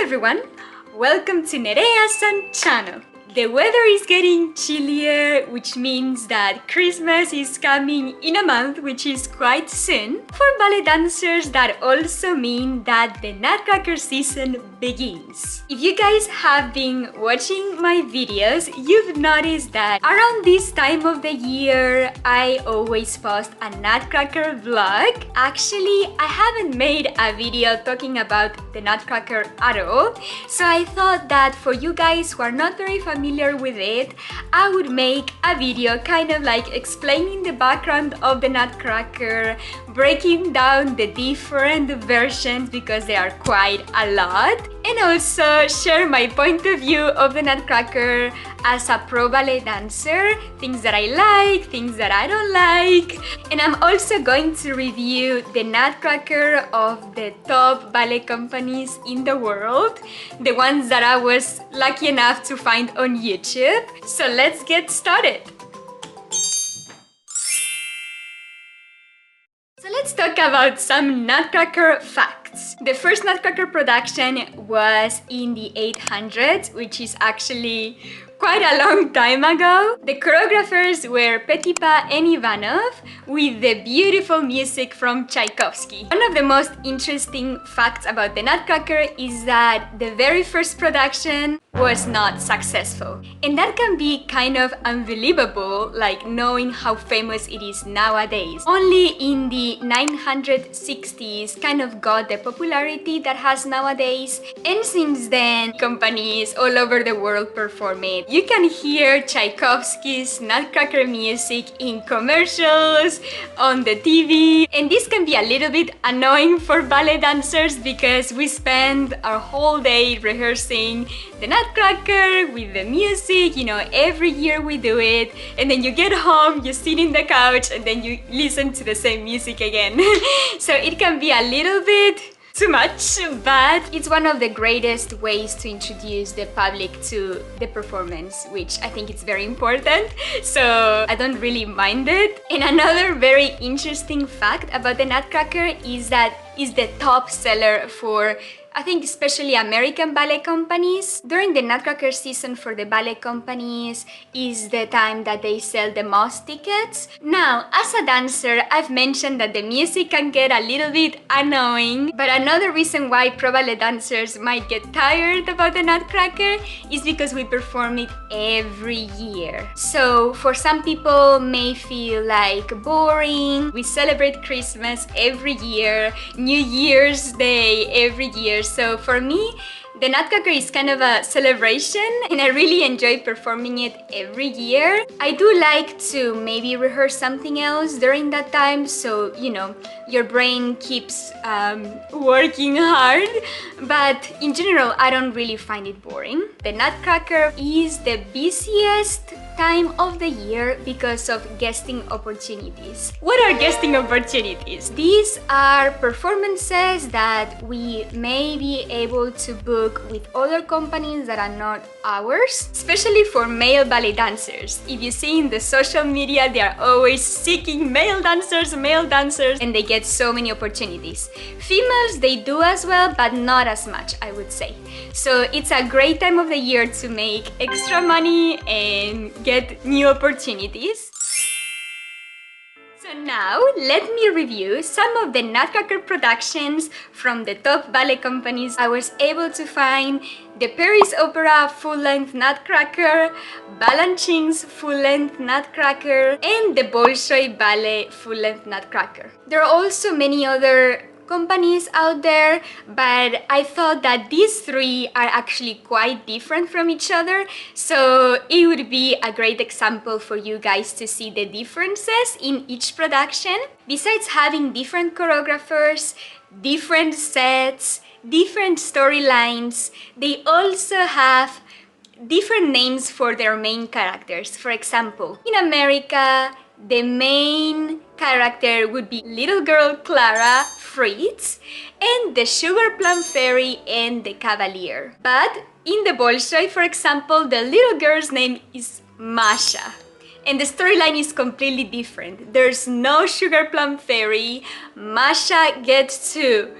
everyone, welcome to Nerea-san Channel. The weather is getting chillier, which means that Christmas is coming in a month, which is quite soon. For ballet dancers, that also means that the Nutcracker season begins. If you guys have been watching my videos, you've noticed that around this time of the year, I always post a Nutcracker vlog. Actually, I haven't made a video talking about the Nutcracker at all, so I thought that for you guys who are not very familiar with it, I would make a video kind of like explaining the background of the Nutcracker, breaking down the different versions because there are quite a lot, and also share my point of view of the Nutcracker as a pro ballet dancer, things that I like, things that I don't like. And I'm also going to review the Nutcracker of the top ballet companies in the world, the ones that I was lucky enough to find on YouTube. So let's get started. So let's talk about some Nutcracker facts. The first Nutcracker production was in the 800s, which is actually quite a long time ago. The choreographers were Petipa and Ivanov with the beautiful music from Tchaikovsky. One of the most interesting facts about the Nutcracker is that the very first production was not successful. And that can be kind of unbelievable, like knowing how famous it is nowadays. Only in the 960s kind of got the popularity that has nowadays. And since then, companies all over the world perform it. You can hear Tchaikovsky's Nutcracker music in commercials, on the TV, and this can be a little bit annoying for ballet dancers because we spend our whole day rehearsing the Nutcracker with the music, you know, every year we do it, and then you get home, you sit in the couch, and then you listen to the same music again. So it can be a little bit too much, but it's one of the greatest ways to introduce the public to the performance, which I think is very important, so I don't really mind it. And another very interesting fact about the Nutcracker is that it's the top seller for, I think, especially American ballet companies. During the Nutcracker season for the ballet companies is the time that they sell the most tickets. Now, as a dancer, I've mentioned that the music can get a little bit annoying, but another reason why pro ballet dancers might get tired about the Nutcracker is because we perform it every year. So for some people may feel like boring. We celebrate Christmas every year, New Year's Day every year. So for me, the Nutcracker is kind of a celebration and I really enjoy performing it every year. I do like to maybe rehearse something else during that time, so you know, your brain keeps working hard, but in general I don't really find it boring. The Nutcracker is the busiest time of the year because of guesting opportunities. What are guesting opportunities? These are performances that we may be able to book with other companies that are not ours, especially for male ballet dancers. If you see in the social media, they are always seeking male dancers, and they get so many opportunities. Females, they do as well, but not as much, I would say. So it's a great time of the year to make extra money and get new opportunities. So now, let me review some of the Nutcracker productions from the top ballet companies. I was able to find the Paris Opera full-length Nutcracker, Balanching's full-length Nutcracker, and the Bolshoi Ballet full-length Nutcracker. There are also many other companies out there, but I thought that these three are actually quite different from each other, so it would be a great example for you guys to see the differences in each production. Besides having different choreographers, different sets, different storylines, they also have different names for their main characters. For example, in America, the main character would be little girl Clara Fritz and the Sugar Plum Fairy and the Cavalier. But in the Bolshoi, for example, the little girl's name is Masha. And the storyline is completely different. There's no Sugar Plum Fairy. Masha gets to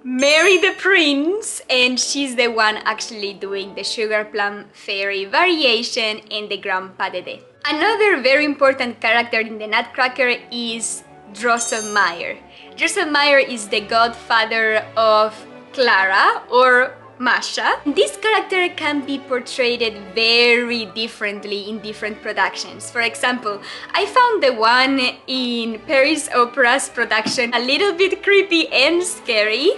marry the prince, and she's the one actually doing the sugar plum fairy variation and the grand pas de deux. Another very important character in the Nutcracker is Drosselmeyer. Drosselmeyer is the godfather of Clara or Masha. This character can be portrayed very differently in different productions. For example, I found the one in Paris Opera's production a little bit creepy and scary.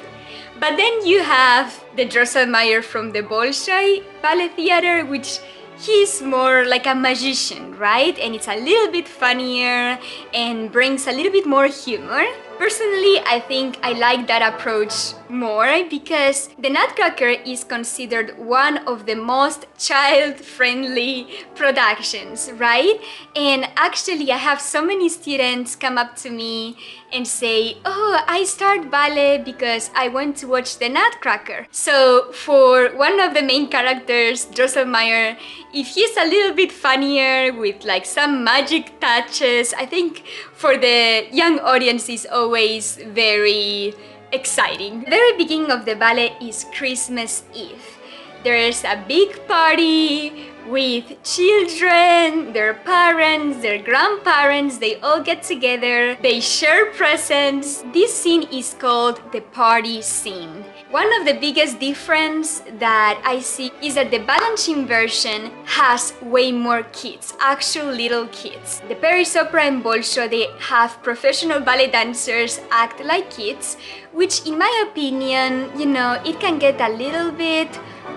But then you have the Drosselmeyer from the Bolshoi Ballet Theater, which he's more like a magician, right? And it's a little bit funnier and brings a little bit more humor. Personally, I think I like that approach more because the Nutcracker is considered one of the most child-friendly productions, right? And actually, I have so many students come up to me and say, oh, I start ballet because I want to watch the Nutcracker. So for one of the main characters, Drosselmeyer, if he's a little bit funnier with like some magic touches, I think for the young audience is always very exciting. The very beginning of the ballet is Christmas Eve. There's a big party with children, their parents, their grandparents, they all get together, they share presents. This scene is called the party scene. One of the biggest difference that I see is that the Balanchine version has way more kids, actual little kids. The Paris Opera and Bolshoi, they have professional ballet dancers act like kids, which in my opinion, you know, it can get a little bit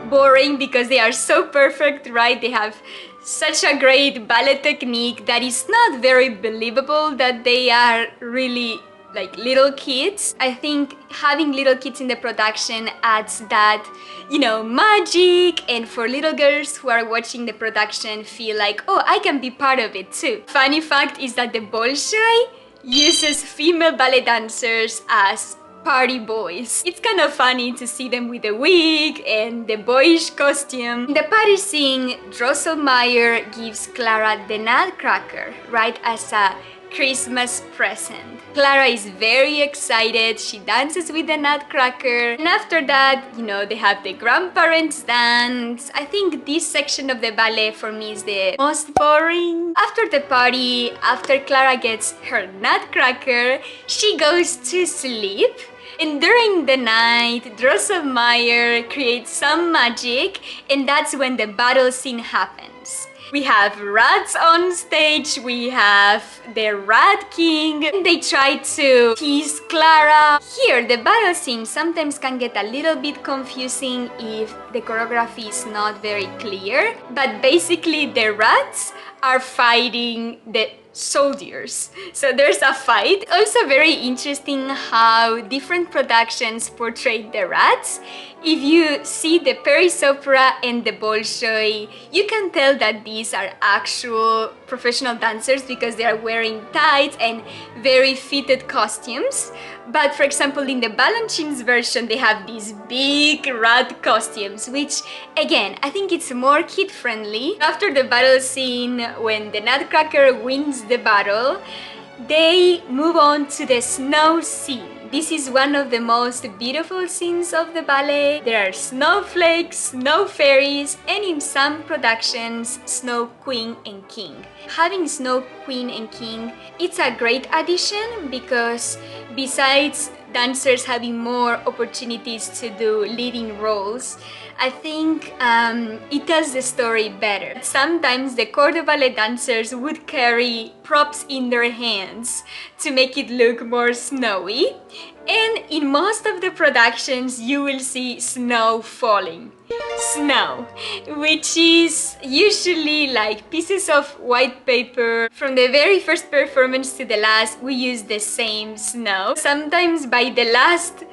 boring because they are so perfect, right? They have such a great ballet technique that it's not very believable that they are really like little kids. I think having little kids in the production adds that, you know, magic, and for little girls who are watching the production feel like, oh, I can be part of it too. Funny fact is that the Bolshoi uses female ballet dancers as party boys. It's kind of funny to see them with the wig and the boyish costume. In the party scene, Drosselmeyer gives Clara the Nutcracker, right, as a Christmas present. Clara is very excited, she dances with the Nutcracker, and after that, you know, they have the grandparents dance. I think this section of the ballet for me is the most boring. After the party, after Clara gets her Nutcracker, she goes to sleep. And during the night, Drosselmeyer creates some magic, and that's when the battle scene happens. We have rats on stage, we have the Rat King, and they try to tease Clara. Here, the battle scene sometimes can get a little bit confusing if the choreography is not very clear, but basically the rats are fighting the soldiers. So there's a fight. Also very interesting how different productions portray the rats. If you see the Paris Opera and the Bolshoi, you can tell that these are actual professional dancers because they are wearing tights and very fitted costumes. But for example, in the Balanchine's version, they have these big rat costumes, which again, I think it's more kid-friendly. After the battle scene, when the Nutcracker wins the battle, they move on to the snow scene. This is one of the most beautiful scenes of the ballet. There are snowflakes, snow fairies, and in some productions, Snow Queen and King. Having Snow Queen and King, it's a great addition because besides dancers having more opportunities to do leading roles, I think it tells the story better. Sometimes the corps de ballet dancers would carry props in their hands to make it look more snowy. And in most of the productions, you will see snow falling. Snow, which is usually like pieces of white paper. From the very first performance to the last, we use the same snow. Sometimes by the last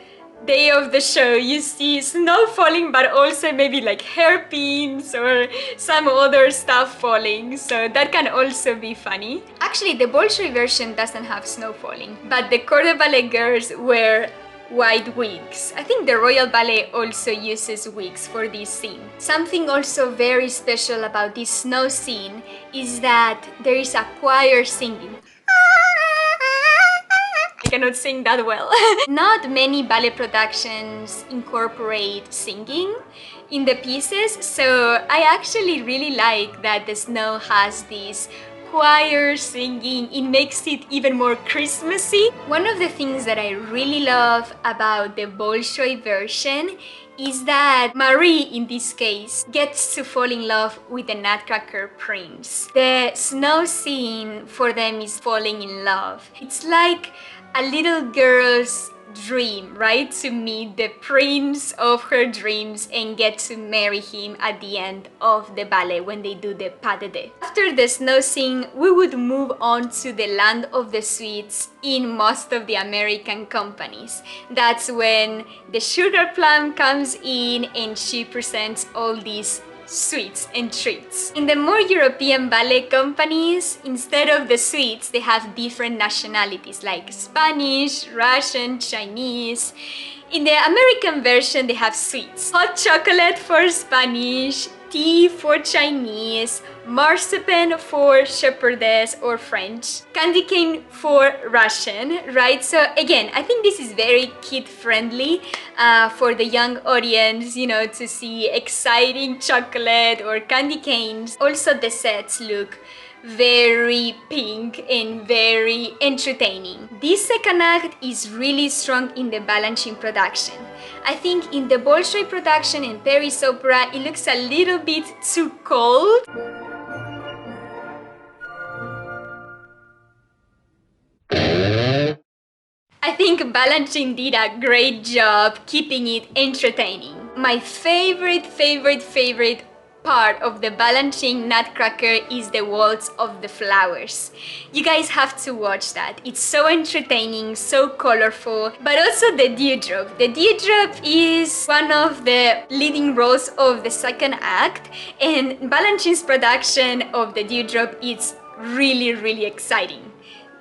day of the show, you see snow falling, but also maybe like hairpins or some other stuff falling, so that can also be funny. Actually, the Bolshoi version doesn't have snow falling, but the corps de ballet girls wear white wigs. I think the Royal Ballet also uses wigs for this scene. Something also very special about this snow scene is that there is a choir singing. I cannot sing that well. Not many ballet productions incorporate singing in the pieces, so I actually really like that The Snow has this choir singing. It makes it even more Christmassy. One of the things that I really love about the Bolshoi version is that Marie, in this case, gets to fall in love with the Nutcracker prince. The snow scene for them is falling in love. It's like a little girl's dream, right? To meet the prince of her dreams and get to marry him at the end of the ballet when they do the pas de deux. After the snow scene, we would move on to the land of the sweets in most of the American companies. That's when the sugar plum comes in and she presents all these sweets and treats. In the more European ballet companies, instead of the sweets, they have different nationalities like Spanish, Russian, Chinese. In the American version, they have sweets. Hot chocolate for Spanish, tea for Chinese, marzipan for shepherdess or French, candy cane for Russian, right? So again, I think this is very kid-friendly for the young audience, you know, to see exciting chocolate or candy canes. Also, the sets look very pink and very entertaining. This second act is really strong in the Balanchine production. I think in the Bolshoi production and Paris Opera, it looks a little bit too cold. I think Balanchine did a great job keeping it entertaining. My favorite part of the Balanchine Nutcracker is the Waltz of the Flowers. You guys have to watch that. It's so entertaining, so colorful, but also the Dewdrop. The Dewdrop is one of the leading roles of the second act, and Balanchine's production of the Dewdrop is really exciting.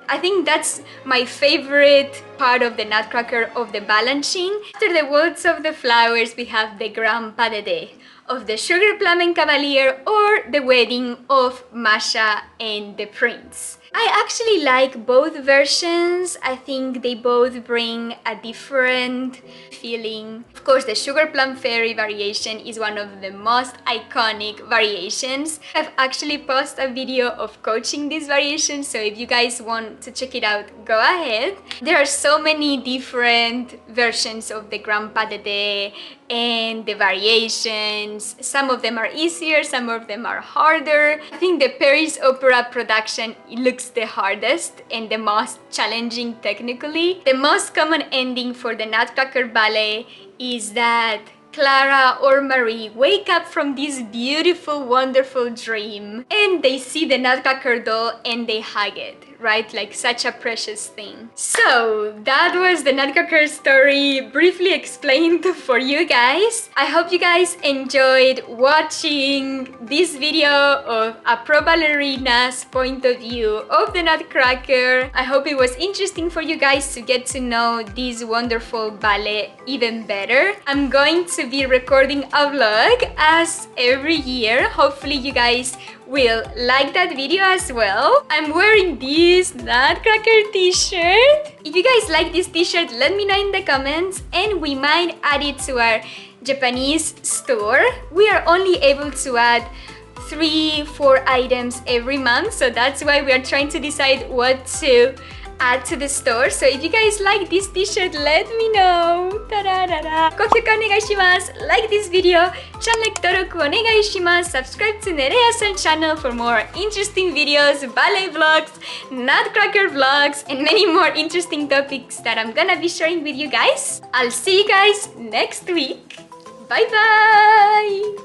I think that's my favorite part of the Nutcracker of the Balanchine. After the Waltz of the Flowers, we have the Grand Pas de Deux of the Sugar Plum and Cavalier, or the wedding of Masha and the Prince. I actually like both versions. I think they both bring a different feeling. Of course, the Sugar Plum Fairy variation is one of the most iconic variations. I've actually posted a video of coaching this variation, so if you guys want to check it out, go ahead. There are so many different versions of the Grand Pas de Deux and the variations. Some of them are easier, some of them are harder. I think the Paris Opera production, it looks the hardest and the most challenging technically. The most common ending for the Nutcracker ballet is that Clara or Marie wake up from this beautiful, wonderful dream and they see the Nutcracker doll and they hug it, right? Like such a precious thing. So that was the Nutcracker story briefly explained for you guys. I hope you guys enjoyed watching this video of a pro ballerina's point of view of the Nutcracker. I hope it was interesting for you guys to get to know this wonderful ballet even better. I'm going to be recording a vlog as every year. Hopefully you guys will like that video as well. I'm wearing this Nutcracker t-shirt. If you guys like this t-shirt, let me know in the comments and we might add it to our Japanese store. We are only able to add 3-4 items every month, so that's why we are trying to decide what to add to the store. So if you guys like this t-shirt, let me know. Ta-da-da-da. 高評価お願いします。Like this video, チャンネル登録お願いします。Subscribe to Nereasan Channel for more interesting videos, ballet vlogs, Nutcracker vlogs, and many more interesting topics that I'm gonna be sharing with you guys. I'll see you guys next week. Bye bye!